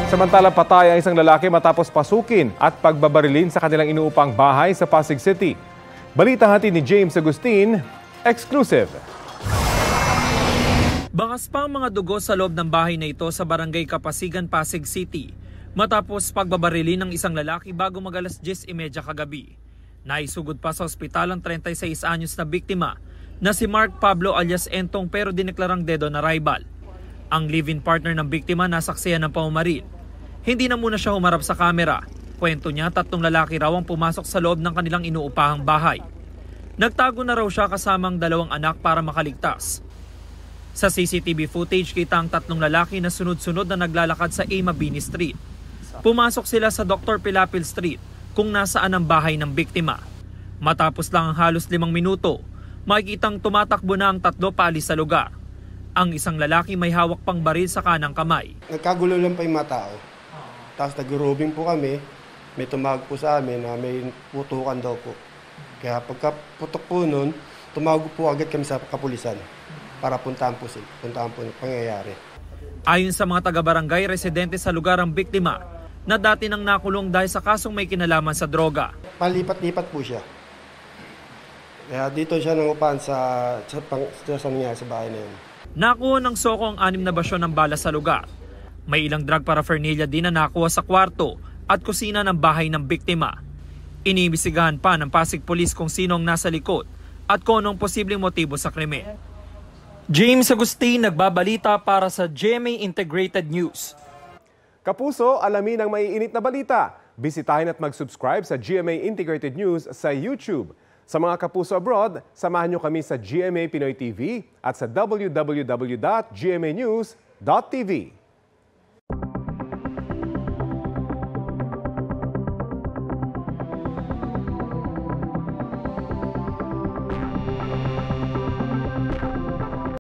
Samantala patay ang isang lalaki matapos pasukin at pagbabarilin sa kanilang inuupang bahay sa Pasig City. Balita hatid ni James Agustin, exclusive. Bangas pa ang mga dugo sa loob ng bahay na ito sa Barangay Kapasigan, Pasig City matapos pagbabarilin ng isang lalaki bago mag-alas 10:30 kagabi. Naisugod pa sa ospital ang 36 anyos na biktima na si Mark Pablo alias Entong pero dineklarang dead on arrival. Ang live-in partner ng biktima nasaksihan ng pamamaril. Hindi na muna siya humarap sa kamera. Kwento niya 3 lalaki raw ang pumasok sa loob ng kanilang inuupahang bahay. Nagtago na raw siya kasamang 2 anak para makaligtas. Sa CCTV footage kita ang 3 lalaki na sunod-sunod na naglalakad sa A. Mabini Street. Pumasok sila sa Dr. Pilapil Street kung nasaan ang bahay ng biktima. Matapos lang ang halos 5 minuto, makikitang tumatakbo na ang 3 paalis sa lugar. Ang isang lalaki may hawak pang baril sa kanang kamay. Nagkagulo lang pa yung mga tao. Tapos nag-robing po kami, may tumawag po sa amin na may putukan daw po. Kaya pagkaputok po nun, tumawag po agad kami sa kapulisan para puntahan po yung pangyayari. Ayon sa mga taga-barangay residente sa lugar ang biktima na dati nang nakulong dahil sa kasong may kinalaman sa droga. Palipat-lipat po siya. Kaya dito siya nangupahan sa nangyari sa bahay na yun. Nakuha ng soko ang 6 na basyon ng bala sa lugar. May ilang drug paraphernalia din na nakuha sa kwarto at kusina ng bahay ng biktima. Iniimbestigahan pa ng Pasig Police kung sino ang nasa likod at kung anong posibleng motibo sa krimen. James Agustin, nagbabalita para sa GMA Integrated News. Kapuso, alamin ang maiinit na balita. Bisitahin at mag-subscribe sa GMA Integrated News sa YouTube. Sa mga kapuso abroad, samahan niyo kami sa GMA Pinoy TV at sa www.gmanews.tv.